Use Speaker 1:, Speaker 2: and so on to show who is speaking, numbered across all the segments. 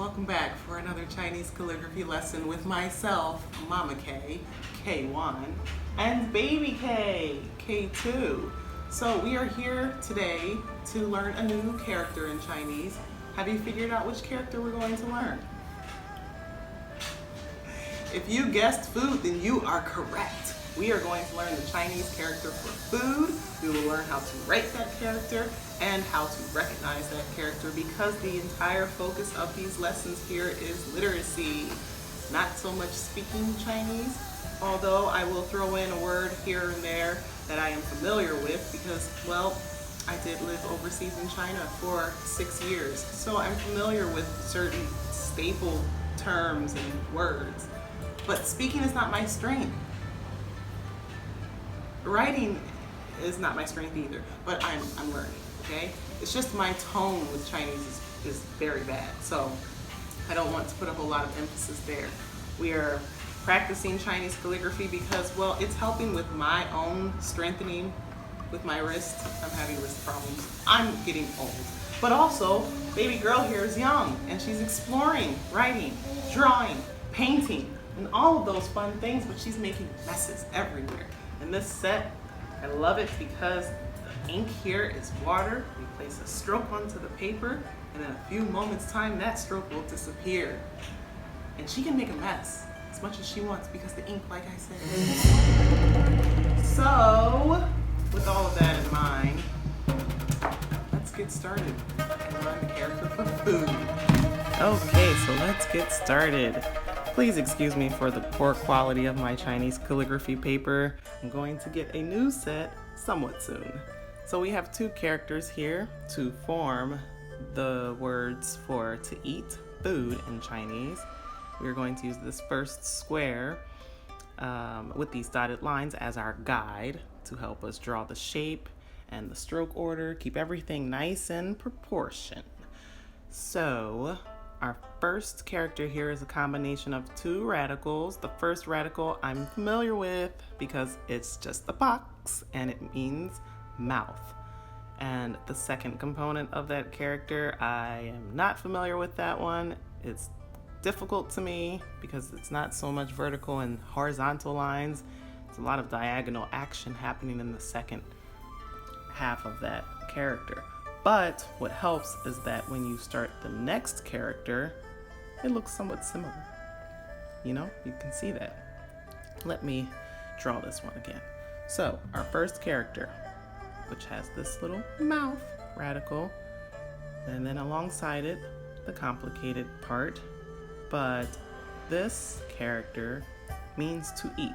Speaker 1: Welcome back for another Chinese calligraphy lesson with myself, Mama K, K1, and Baby K, K2. So we are here today to learn a new character in Chinese. Have you figured out which character we're going to learn? If you guessed food, then you are correct. We are going to learn the Chinese character for food. We will learn how to write that character and how to recognize that character, because the entire focus of these lessons here is literacy, not so much speaking Chinese, although I will throw in a word here and there that I am familiar with because, well, I did live overseas in China for 6 years, so I'm familiar with certain staple terms and words. But speaking is not my strength. Writing is not my strength either, but I'm learning, okay? It's just my tone with Chinese is very bad, so I don't want to put up a lot of emphasis there. We are practicing Chinese calligraphy because, well, it's helping with my own strengthening with my wrist. I'm having wrist problems. I'm getting old. But also, baby girl here is young, and she's exploring writing, drawing, painting, and all of those fun things, but she's making messes everywhere. And this set, I love it because the ink here is water. We place a stroke onto the paper, and in a few moments' time, that stroke will disappear. And she can make a mess as much as she wants because the ink, like I said. So, with all of that in mind, let's get started and learn the character for food. Okay, so let's get started. Please excuse me for the poor quality of my Chinese calligraphy paper. I'm going to get a new set somewhat soon. So we have two characters here to form the words for to eat, food in Chinese. We're going to use this first square with these dotted lines as our guide to help us draw the shape and the stroke order, keep everything nice and proportioned. So our first character here is a combination of two radicals. The first radical I'm familiar with because it's just the box and it means mouth. And the second component of that character, I am not familiar with that one. It's difficult to me because it's not so much vertical and horizontal lines. It's a lot of diagonal action happening in the second half of that character. But what helps is that when you start the next character, it looks somewhat similar. You know, you can see that. Let me draw this one again. So our first character, which has this little mouth radical, and then alongside it, the complicated part. But this character means to eat.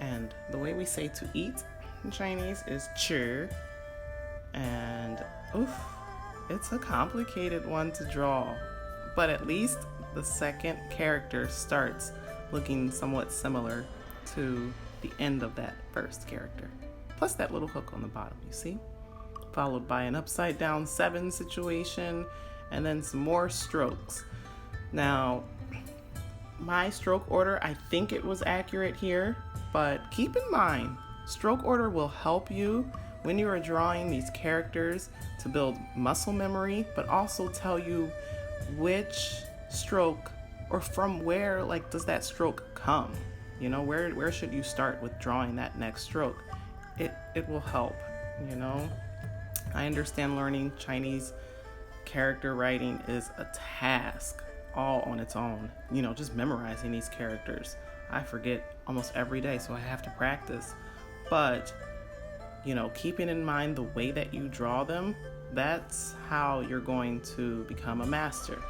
Speaker 1: And the way we say to eat in Chinese is chi. And it's a complicated one to draw, but at least the second character starts looking somewhat similar to the end of that first character. Plus that little hook on the bottom, you see? Followed by an upside down 7 situation, and then some more strokes. Now, my stroke order, I think it was accurate here, but keep in mind, stroke order will help you when you are drawing these characters to build muscle memory, but also tell you which stroke or from where does that stroke come? You know, where should you start with drawing that next stroke? It will help, you know. I understand learning Chinese character writing is a task all on its own. You know, just memorizing these characters. I forget almost every day, so I have to practice. But you know, keeping in mind the way that you draw them, that's how you're going to become a master.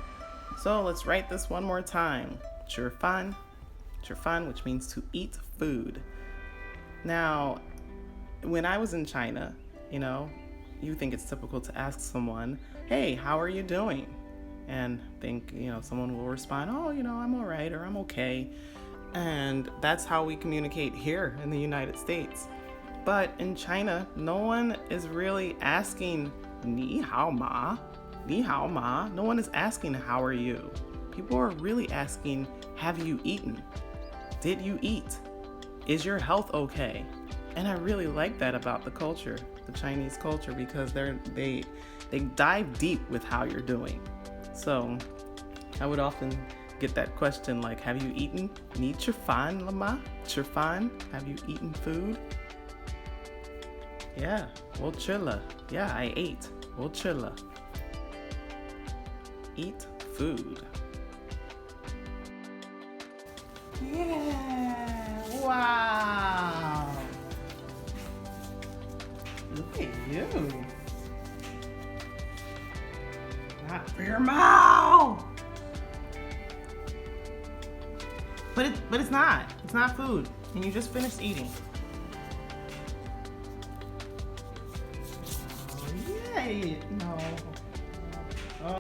Speaker 1: So let's write this one more time. Chur fan, which means to eat food. Now, when I was in China, you know, you think it's typical to ask someone, hey, how are you doing? And think, you know, someone will respond, oh, you know, I'm all right, or I'm okay. And that's how we communicate here in the United States. But in China, no one is really asking, ni hao ma, ni hao ma. No one is asking, how are you? People are really asking, have you eaten? Did you eat? Is your health okay? And I really like that about the culture, the Chinese culture, because they dive deep with how you're doing. So I would often get that question like, have you eaten? Ni吃饭了吗? 吃饭? Have you eaten food? Yeah, 我吃了. Yeah, I ate. 我吃了. Eat food. Yeah, wow. Look at you. Not for your mouth. But it's not. It's not food. And you just finished eating. Oh, yay. No.